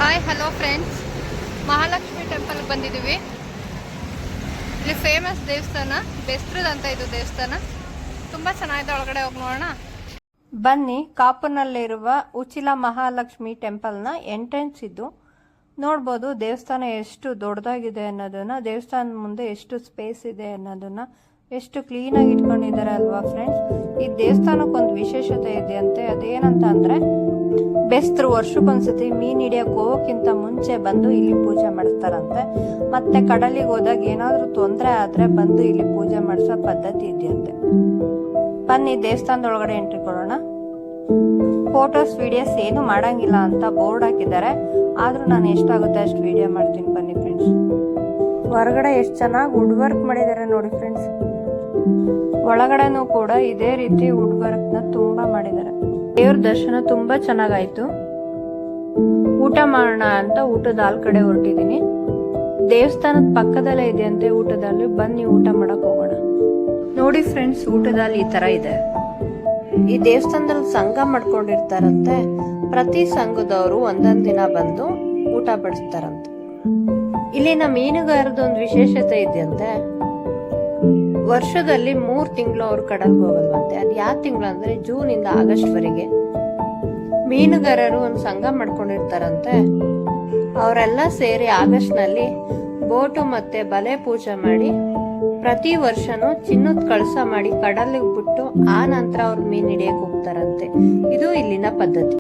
Hi hello friends, Mahalakshmi ಟೆಂಪಲ್ಗೆ ಬಂದಿದ್ದೀವಿ. ಇಲ್ಲಿ ಫೇಮಸ್ ದೇವಸ್ಥಾನ ಬೆಸ್ತ್ರದಂತ ಇದು ದೇವಸ್ಥಾನ ತುಂಬ ಚೆನ್ನಾಗಿದೆ. ಒಳಗಡೆ ಹೋಗಿ ನೋಡೋಣ ಬನ್ನಿ. ಕಾಪುನಲ್ಲಿರುವ ಉಚಿಲ ಮಹಾಲಕ್ಷ್ಮಿ ಟೆಂಪಲ್ನ ಎಂಟ್ರೆನ್ಸ್ ಇದು. ನೋಡ್ಬೋದು ದೇವಸ್ಥಾನ ಎಷ್ಟು ದೊಡ್ಡದಾಗಿದೆ ಅನ್ನೋದನ್ನ, ದೇವಸ್ಥಾನದ ಮುಂದೆ ಎಷ್ಟು ಸ್ಪೇಸ್ ಇದೆ ಅನ್ನೋದನ್ನ, ಎಷ್ಟು ಕ್ಲೀನಾಗಿ ಇಟ್ಕೊಂಡಿದ್ದಾರೆ ಅಲ್ವಾ ಫ್ರೆಂಡ್ಸ್. ಈ ದೇವಸ್ಥಾನಕ್ಕೊಂದು ವಿಶೇಷತೆ ಇದೆಯಂತೆ. ಅದೇನಂತ ಅಂದ್ರೆ, ಬೆಸ್ತರು ವರ್ಷಕ್ಕೊಂದ್ಸತಿ ಮೀನ್ ಹಿಡಿಯಕ್ಕೆ ಹೋಗೋಕ್ಕಿಂತ ಮುಂಚೆ ಬಂದು ಇಲ್ಲಿ ಪೂಜೆ ಮಾಡಿಸ್ತಾರಂತೆ. ಮತ್ತೆ ಕಡಲಿಗೆ ಹೋದಾಗ ಏನಾದ್ರೂ ತೊಂದರೆ ಆದ್ರೆ ಬಂದು ಇಲ್ಲಿ ಪೂಜೆ ಮಾಡಿಸೋ ಪದ್ಧತಿ ಇದೆಯಂತೆ. ಬನ್ನಿ ದೇವಸ್ಥಾನದೊಳಗಡೆ ಎಂಟ್ರಿ ಕೊಡೋಣ. ಫೋಟೋಸ್ ವಿಡಿಯೋಸ್ ಏನು ಮಾಡಂಗಿಲ್ಲ ಅಂತ ಬೋರ್ಡ್ ಹಾಕಿದ್ದಾರೆ. ಆದ್ರೂ ನಾನು ಎಷ್ಟಾಗುತ್ತೆ ಅಷ್ಟು ವಿಡಿಯೋ ಮಾಡ್ತೀನಿ. ಬನ್ನಿ ಫ್ರೆಂಡ್ಸ್. ಹೊರಗಡೆ ಎಷ್ಟು ಚೆನ್ನಾಗಿ ವುಡ್ ವರ್ಕ್ ಮಾಡಿದ್ದಾರೆ ನೋಡಿ ಫ್ರೆಂಡ್ಸ್. ಒಳಗಡೆನೂ ಕೂಡ ಇದೇ ರೀತಿ ವುಡ್ ವರ್ಕ್ ನ ತುಂಬಾ ಮಾಡಿದ್ದಾರೆ. ದೇವ್ರ ದರ್ಶನ ತುಂಬಾ ಚೆನ್ನಾಗಾಯ್ತು. ಊಟ ಮಾಡೋಣ ಅಂತ ಊಟದ ಹಾಲ್ ಕಡೆ ಹೊರಟಿದೀನಿ. ದೇವಸ್ಥಾನದ ಪಕ್ಕದಲ್ಲೇ ಇದೆಯಂತೆ ಊಟದಲ್ಲಿ. ಬನ್ನಿ ಊಟ ಮಾಡಕ್ ಹೋಗೋಣ. ನೋಡಿ ಫ್ರೆಂಡ್ಸ್, ಊಟದಲ್ಲಿ ಈ ತರ ಇದೆ. ಈ ದೇವಸ್ಥಾನದಲ್ಲಿ ಸಂಘ ಮಾಡ್ಕೊಂಡಿರ್ತಾರಂತೆ. ಪ್ರತಿ ಸಂಘದವರು ಒಂದೊಂದ್ ದಿನ ಬಂದು ಊಟ ಬಡಿಸ್ತಾರಂತೆ. ಇಲ್ಲಿನ ಮೀನುಗಾರದೊಂದು ವಿಶೇಷತೆ ಇದೆಯಂತೆ. ವರ್ಷದಲ್ಲಿ 3 ತಿಂಗಳು ಅವ್ರು ಕಡಲ್ಗೆ ಹೋಗಲ್ವಂತೆ. ಅದ್ ಯಾವ ತಿಂಗಳು ಅಂದ್ರೆ ಜೂನ್ ಇಂದ ಆಗಸ್ಟ್ ವರೆಗೆ ಮೀನುಗಾರರು ಒಂದು ಸಂಘ ಮಾಡ್ಕೊಂಡಿರ್ತಾರಂತೆ. ಅವರೆಲ್ಲ ಸೇರಿ ಆಗಸ್ಟ್ ನಲ್ಲಿ ಬೋಟು ಮತ್ತೆ ಬಲೆ ಪೂಜೆ ಮಾಡಿ ಪ್ರತಿ ವರ್ಷನೂ ಚಿನ್ನದ ಕಳಸ ಮಾಡಿ ಕಡಲಿಗೆ ಬಿಟ್ಟು ಆ ನಂತರ ಅವ್ರು ಮೀನ್ ಹಿಡಿಯಕ್ ಹೋಗ್ತಾರಂತೆ. ಇದು ಇಲ್ಲಿನ ಪದ್ಧತಿ.